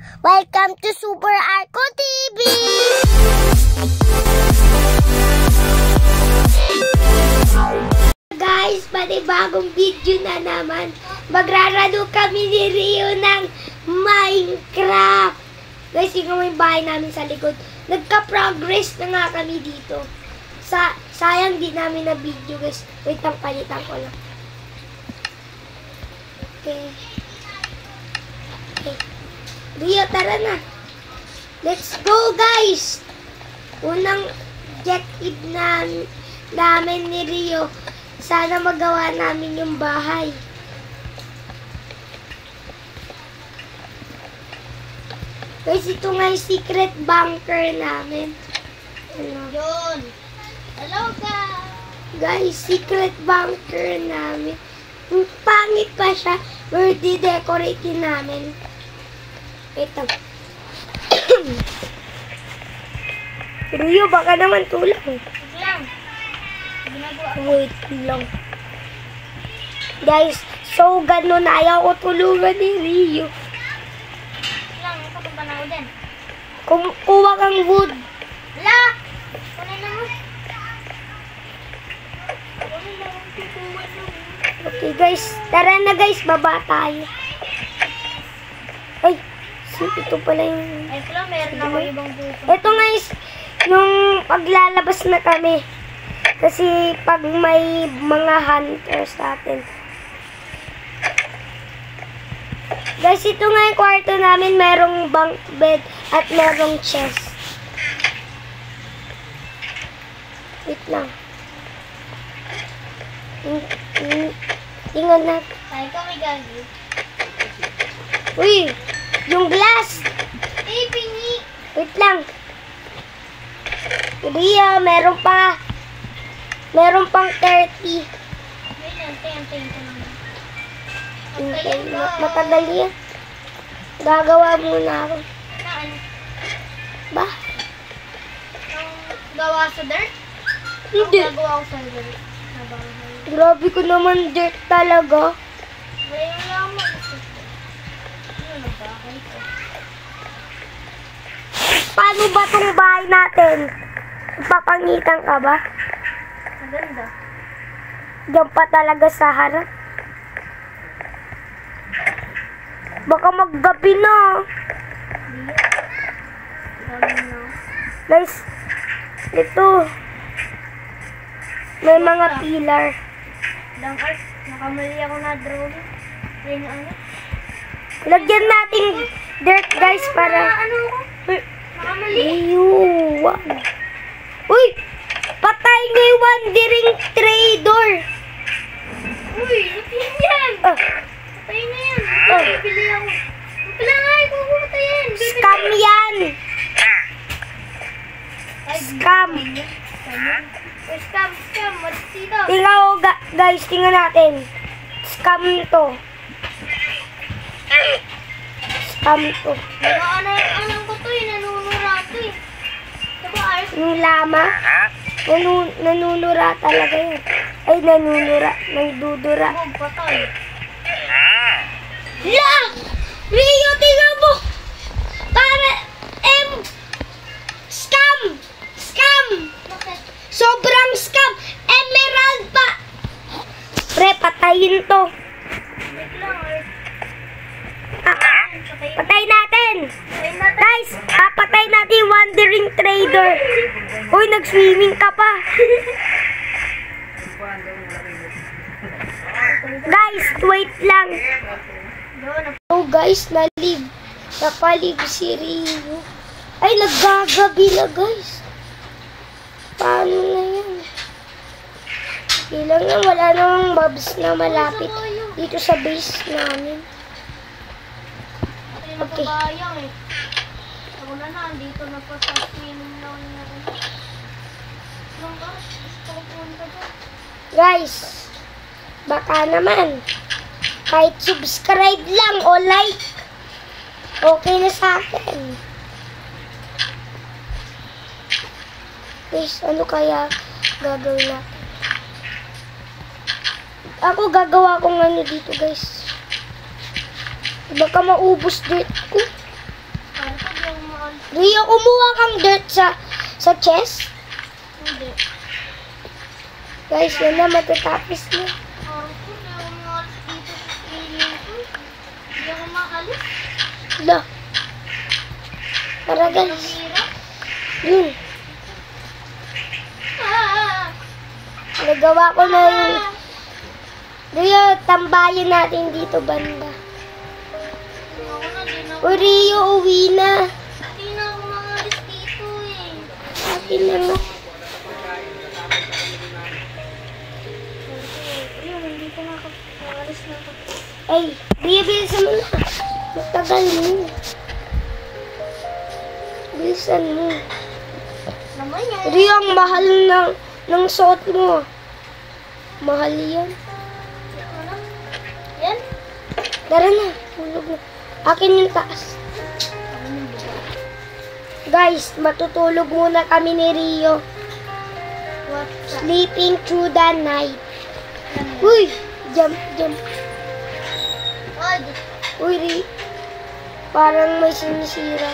Welcome to Super Arco TV! Guys, panibagong video na naman. Magrarado kami ni Rio ng Minecraft. Guys, yung may bahay namin sa likod. Nagka-progress na nga kami dito. Sayang di namin na video, guys. Wait lang, palitan ko lang. Okay. Rio, tara na. Let's go, guys! Unang objective namin ni Rio. Sana magawa namin yung bahay. Guys, ito nga yung secret bunker namin. Ano? Yun. Hello, guys. Guys, secret bunker namin. Pangit pa siya. We're de-decorating namin. Wait lang. Rio, baka naman tulang. Wait lang. Wait lang. Guys, so ganun, ayaw ko tulungan ni Rio. Wait lang, ito kung panaw din. Kuha kang wood. Hala! Kunin na mo. Okay guys, tara na guys, baba tayo. Ay, ito pala yung... Ay, lang, meron ako ibang buko. Ito guys, yung paglalabas na kami. Kasi pag may mga hunters natin. Guys, ito nga yung kwarto namin. Merong bunk bed at merong chest. Wait lang. Tingnan natin. Ay, ikaw may gagi. Uy! Yung glass! Eh, pingi! Wait lang. Ria, meron pa. Meron pang 30. Wait lang, antayin ko naman. Matagal yan. Gagawa muna ako. Saan? Ba? Ang gawa sa dirt? Hindi. Ang gagawa ko sa dirt. Grabe ko naman dirt talaga. Ngayon lang mo. Ano nagbahay ko? Paano ba itong bahay natin? Papangitan ka ba? Maganda. Diyan pa talaga sa harap. Baka maggabi na. Guys, ito. May mga pillar. Dang art, nakamali ako na drawing. Ayun na ano. Lagyan natin dirt guys para... Ano ko? Nakamali. Ayun. Uy! Patay niyo yung wandering trader. Uy, lutin yan. Patay na yan. Bibili ako. Wala nga, ikukuta yan. Scam yan. Scam. Scam. What's dito? Tingnan ko guys, tingnan natin. Scam to. Scam to. Ano ko to eh, nanunura to eh. Diba ayos? Yung lama. Nanunura talaga yun. Ay, nanunura. Nagdudura. Bog, patay. La! Rio, tingnan mo! Para, scam! Scam! Bakit? Sobrang scam! Emerald pa! Pre, patayin to. Wait lang eh. Patay natin! Patay na tayo. Guys, patay natin yung wandering trader. Uy, nag-swimming ka pa. Guys, wait lang. Oh guys, napalib si Rio. Ay, naggagabi na guys. Paano na yan? Ilang na, wala namang mobs na malapit dito sa base namin. Okay. Nagkabayang eh. Ako na andito na pa sa swimming na niya. Gusto ko punta doon. Guys, baka naman, kahit subscribe lang o like, okay na sa akin. Guys, ano kaya gagawin natin? Ako gagawa kong ano dito guys. Baka maubos dirt ko. Rio, kumuha kang dirt sa chest. Hindi. Guys, yun na, matatapos na. Hindi ako maalis dito sa alien ko. Hindi ako maalis. Hala. Tara Ang guys. hirap. Yun. Nagawa ko na yung... Rio, tambayan natin dito banda. Ako na, di na O Rio, uwi na. Hindi na ako maalis dito eh. Akin na nga. Ayun, hindi ko na ako maalis na ako. Ay, Rio, bilisan mo na. Matagal mo. Bilisan mo. Naman yan. Rio, ang mahal ng suot mo. Mahal yan. Ano? Yan? Tara na, tulog na. Akin yung taas. Guys, matutulog muna kami ni Rio. What's up? Sleeping through the night. Uy, jump. Oy, Uy, Rio. Parang may sinisira.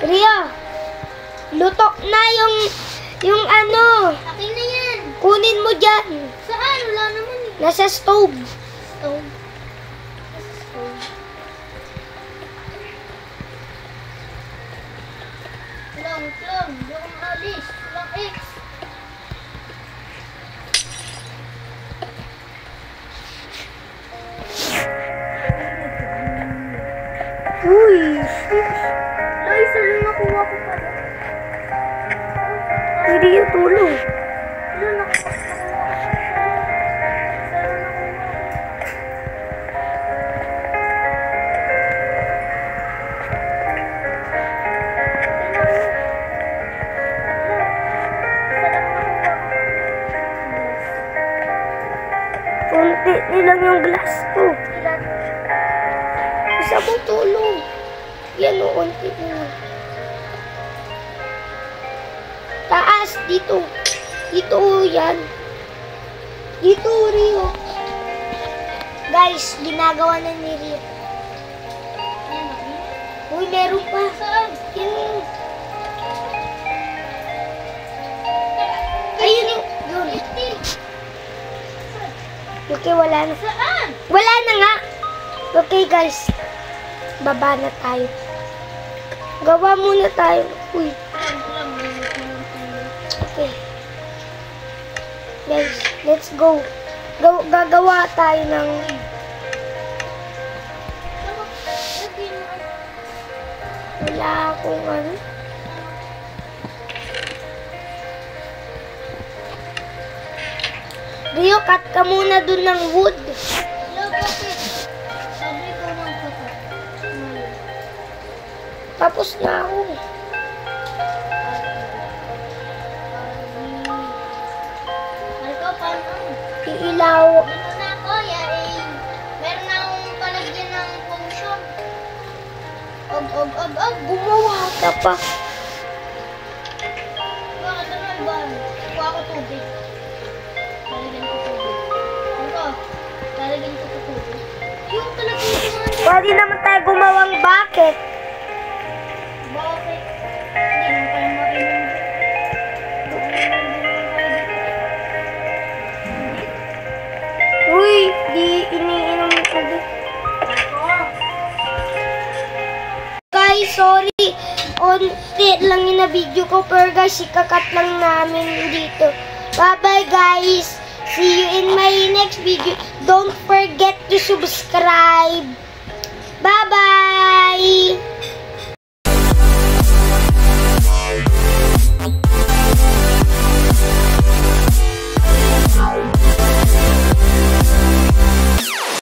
Rio, lutok na yung ano. akin na yan. Kunin mo dyan. Saan? Wala naman eh. Nasa stove. Stove. Lang. Hindi ako maalis. Walang X. Uy, Ay, saan nakuha ko pa? Uy, Rio, tulog. Ano nakuha? Kunti nilang yung glass ko. Ilan? Isa mo tulog. Yan o, kunti nilang. Taas, dito. Dito, yan. Dito, Rio. Guys, ginagawa na ni Rio. Yan. Uy, meron pa. Saan? Yan. Ayun yung, yun. Okay, wala na. Saan? Wala na nga. Okay, guys. Baba na tayo. Gawa muna tayo. Uy, okay. Guys, let's go. Gagawa tayo ng... Wala akong ano. Rio, cut ka muna dun ng wood. Hello, bakit? Sabi ko magkata. Tapos na ako. Marco, paano? Iilaw. Dito na ako, yay. Meron na akong palagyan ng potion. Og. Gumawa ka pa. Bakit ano ba? Kuha ko tubig. Lalagyan ko tubig. Marco, lalagyan ko tubig. Yung talaga yung mga... Pwede naman tayo gumawang bucket. Bakit? Hindi naman tayo mainom. Uy, di iniinom ko din. Guys, sorry. Onti lang yung na-video ko. Pero guys, ikakat lang namin dito. Bye-bye guys. See you in my next video. Don't forget to subscribe. Bye-bye.